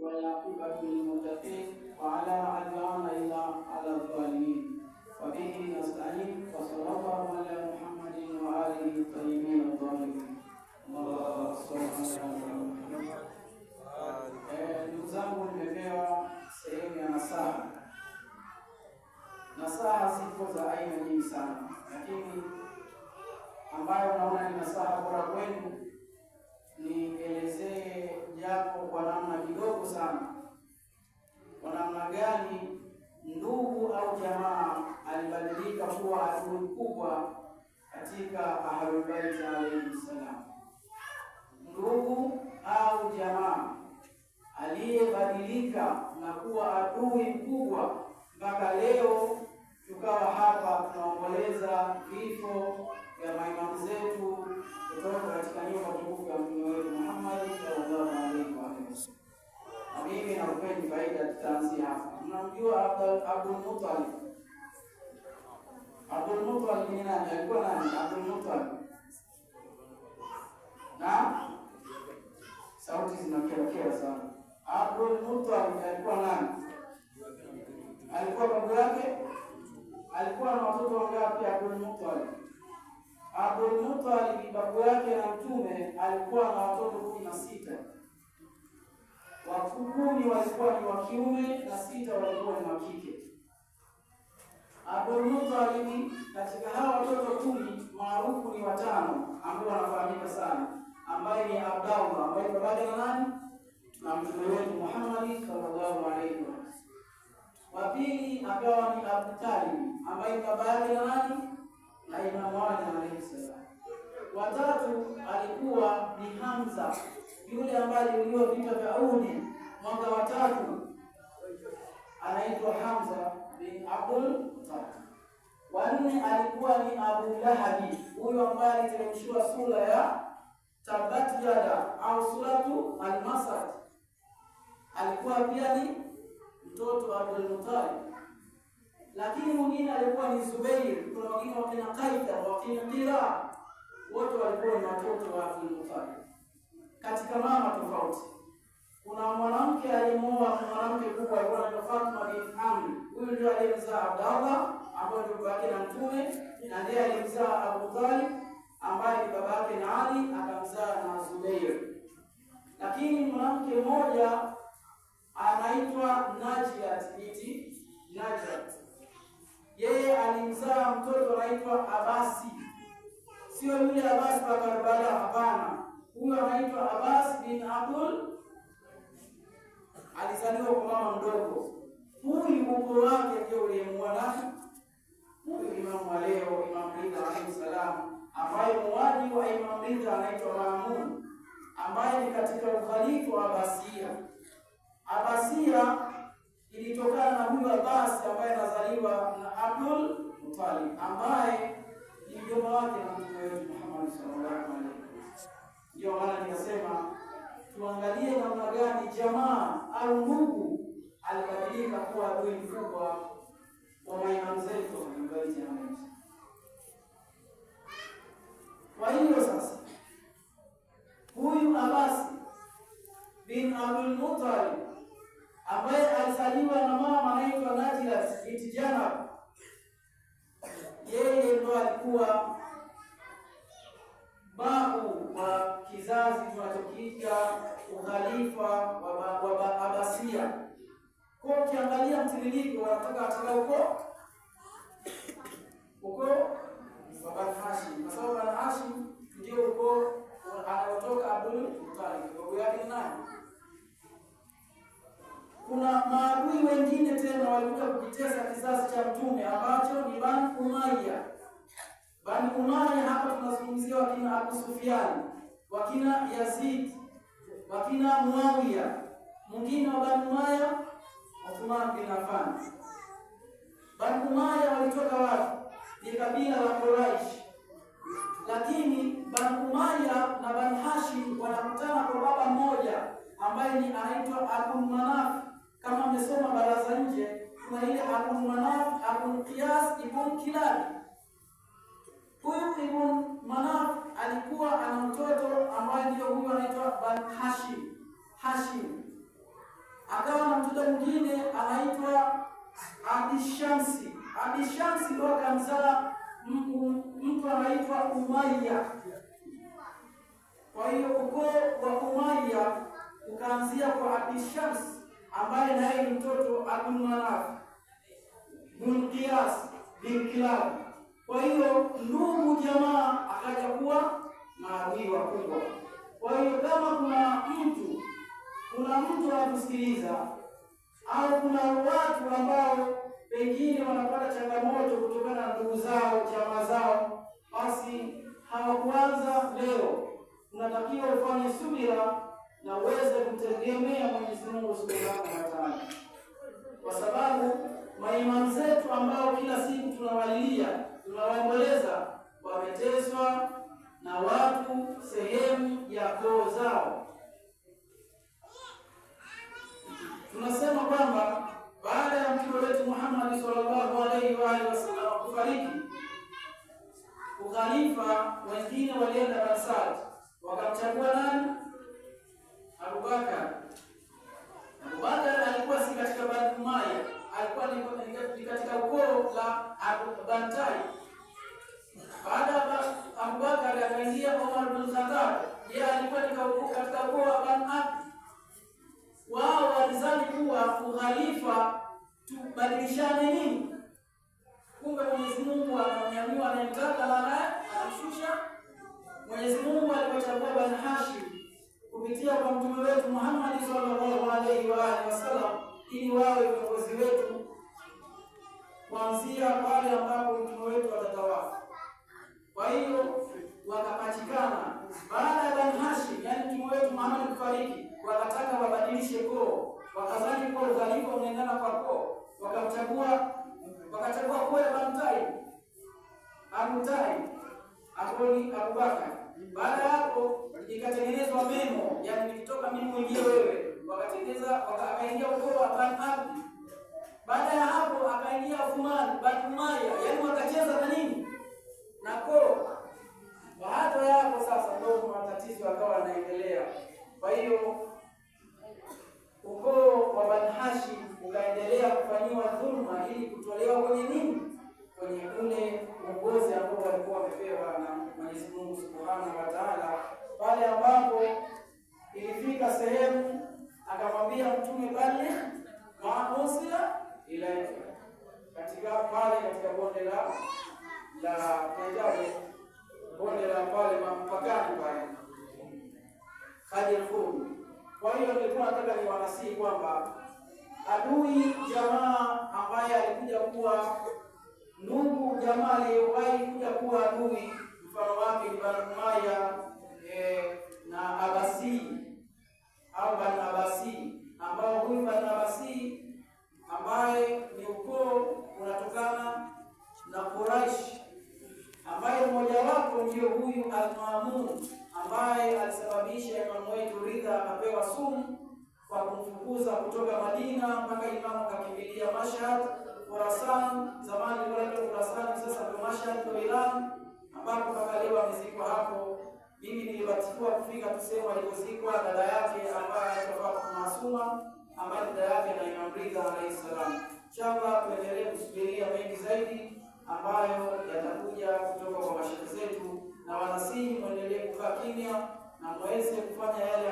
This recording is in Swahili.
والعاقبة للمتقين وعلى عدوان إلا على الظالمين وبه نستعين وصلى الله على محمد وآله الطيبين الطاهرين. Ndugu zangu, nimepewa sehemu ya nasaha. Nasaha ziko za aina nyingi sana, lakini ambayo naona ni nasaha bora kwenu nielezee japo kwa namna kidogo sana, kwa namna gani ndugu au jamaa alibadilika kuwa adui mkubwa katika Ahlul Bait alayhi salam. Ndugu au jamaa aliyebadilika na kuwa adui mkubwa mpaka leo tukawa hapa tunaomboleza vifo vya maimamu zetu kutoka katika nyumba tukufu ya Mtume wetu Muhammad sallallahu alaihi wasallam. Na mimi nakupeni faida, tutaanzia hapa. Mnamjua Abdul Muttalib? Abdul Muttalib ni nani? Alikuwa nani Abdul Muttalib? Na sauti zinakelekea sana. Abdul Muttalib alikuwa nani? Alikuwa babu yake? Alikuwa na watoto wangapi Abdul Muttalib? Abdul Muttalib babu yake na Mtume alikuwa na watoto 16. Watu 10 walikuwa ni wa kiume na 6 walikuwa ni wa kike. Abdul Muttalib katika hawa watoto 10 maarufu ni 5 ambao wanafahamika sana, ambaye ni Abdallah ambaye babake na nani? Na Mtume wetu Muhammad sallallahu alaihi wasallam. Wa pili akawa ni Abu Talib ambaye baba yake na nani? Na Imam Ali alayhi salam. Wa tatu alikuwa ni Hamza, yule ambaye aliuliwa vita vya Uhud mwaka wa 3, anaitwa Hamza bin Abdul Muttalib. Wa nne alikuwa ni Abu Lahab, huyo ambaye aliteremshiwa sura ya Tabbat Yada au suratu Al-Masad, alikuwa pia ni mtoto wa Abdul Muttalib. Lakini mwingine alikuwa ni Zubair, kuna wengine wakina Qaida, wakina Qira, wote walikuwa ni watoto wa Abdul Muttalib katika mama tofauti. Kuna mwanamke aliyemuoa mwanamke kubwa alikuwa anaitwa Fatima bin Amr. Huyu ndiye aliyemzaa Abdallah ambaye ndio baba yake na Mtume, na ndiye alimzaa Abu Talib ambaye ni baba yake na Ali, akamzaa na Zubair. Lakini mwanamke mmoja anaitwa Najiyat binti Najiyat, yeye alimzaa mtoto anaitwa Abasi. Sio yule Abbas wa Karbala, hapana. Huyo anaitwa Abbas bin Abdul, alizaliwa kwa mama mdogo. Huyu ukoo wake ndio uliyemuona huyu Imam wa leo, Imam Ridha alayhi salam, ambaye muwadi wa Imam Ridha anaitwa Maamun, ambaye ni katika ukhalifa wa Abbasiya. Abbasiya ilitokana na huyu Abbas ambaye anazaliwa na Abdul Muttalib, ambaye ni mjomba wake na Mtume wetu Muhammad sallallahu alaihi wasallam. Ndio maana nikasema tuangalie namna gani jamaa au ndugu alibadilika kuwa adui mkubwa wa maimamu zetu wa Baiti ya Mungu. Kwa hiyo sasa huyu Abbas bin Abdul Muttalib ambaye alizaliwa na mama anaitwa Najiyat binti Janab, yeye ndo alikuwa babu wa kizazi tunachokiita ukhalifa wa Abbasiya. Kwa ukiangalia mtiririko wanatoka katika huko wa Bani Hashim, kwa sababu Bani Hashim ndio huko anaotoka Abdul Muttalib, babu yake nani? Kuna maadui wengine tena walikuja kukitesa kizazi cha Mtume ambacho ni Bani Umayya. Bani Umayya hapa tunazungumzia wakina Abu Sufyan, wakina Yazid, wakina Muawiya. Mwingine wa Bani Umayya Uthman bin Affan. Bani Umayya walitoka wapi? Ni kabila la Quraysh. Lakini Bani Umayya na Bani Hashim wanakutana kwa baba mmoja ambaye ni anaitwa Abu Manaf. Kama mmesoma baraza nje, kuna ile Abu Manaf, Abu Qiyas ibn Kilab. Huyu Ibn Manaf Hashim. Akawa na mtoto mwingine anaitwa Abishamsi. Abishamsi ndio akamzaa mtu anaitwa Umayya. Kwa hiyo ukoo wa Umayya ukaanzia kwa Abishamsi ambaye naye ni mtoto Abdul Manaf bin Qiyas bin Kilab. Kwa hiyo ndugu jamaa akaja kuwa maadui wakubwa. Kwa hiyo kama kuna mtu anatusikiliza au kuna watu ambao pengine wanapata changamoto kutokana na ndugu zao, jamaa zao, basi hawakuanza leo. Unatakiwa ufanye subira na uweze kumtegemea Mwenyezi Mungu Subhanahu wa Ta'ala, kwa sababu maimamu zetu ambao kila siku tunawalilia, tunawaomboleza, wameteswa na watu sehemu ya koo zao. Tunasema kwamba baada ya mtume wetu Muhammad sallallahu alaihi wa alihi wasallam kufariki, ukhalifa wengine walienda Basad, wakamchagua nani? Abubakar. Abubakar alikuwa si katika Bani Umayya, alikuwa ni katika ukoo la Bantai. Baada ya Abubakar akaingia Umar bin Khattab, yeye alikuwa katika ukoo wa Bani Abd. Wao walizani kuwa ukhalifa tubadilishane nini? Kumbe Mwenyezi Mungu anamnyanyua anayemtaka na anamshusha. Mwenyezi Mungu alipochagua Bani Hashim kupitia kwa mtume wetu Muhammad sallallahu alaihi wa alihi wasallam ili wawe viongozi wetu kuanzia pale ambapo mtume wetu atatawafa. Kwa hiyo wakapatikana baada ya Bani Hashim, yani mtume wetu Muhammad kufariki, wakataka wabadilishe koo, wakazani kwa ukhalifa unaendana kwa koo, wakachagua koo ya Bantai, Abu Talib, Abubakar. Baada hapo ikatengenezwa memo, yani nikitoka mimi mwenyewe wewe, akaingia ukoo wa Bani Abd. Baada ya hapo akaingia Uthman Bani Umayya, yani wakacheza na nini? Na koo. Baada ya hapo sasa ndio matatizo yakawa yanaendelea. Kwa hiyo ukoo wa Bani Hashim ukaendelea kufanyiwa dhulma ili kutolewa kwenye nini? Kwenye ule uongozi ambao walikuwa wamepewa na Mwenyezi Mungu Subhanahu wa Ta'ala, pale ambapo ilifika sehemu akamwambia mtume pale maanusila ilaika katika bonde la bonde la pale mpakani pale Khadir Khum. Kwa hiyo nilikuwa nataka niwanasihi kwamba adui jamaa ambaye alikuja kuwa ndugu, jamaa aliyewahi kuja kuwa adui, mfano wake ni Bani Umayya na Abasi au Bani Abasi, ambao huyu Bani Abasi ambaye ni ukoo unatokana na Quraish, ambaye mmoja wapo ndio huyu Al-Mamun ambaye alisababisha imamu wetu Ridha akapewa sumu kwa kumfukuza kutoka Madina mpaka imamu akakimbilia Mashhad, Khurasan. Zamani ilikuwa Khurasan, sasa ndio Mashhad ndio Iran, ambapo mpaka leo amezikwa hapo. Mimi nilibatikiwa kufika tuseme alipozikwa dada yake ambaye anaitwa Masuma, ambaye dada yake na Imam Ridha alayhi salam. Inshallah tuendelee kusubiria mengi zaidi ambayo yatakuja kutoka kwa mashaikh zetu, na wanasihi muendelee kukaa kimya na muweze kufanya yale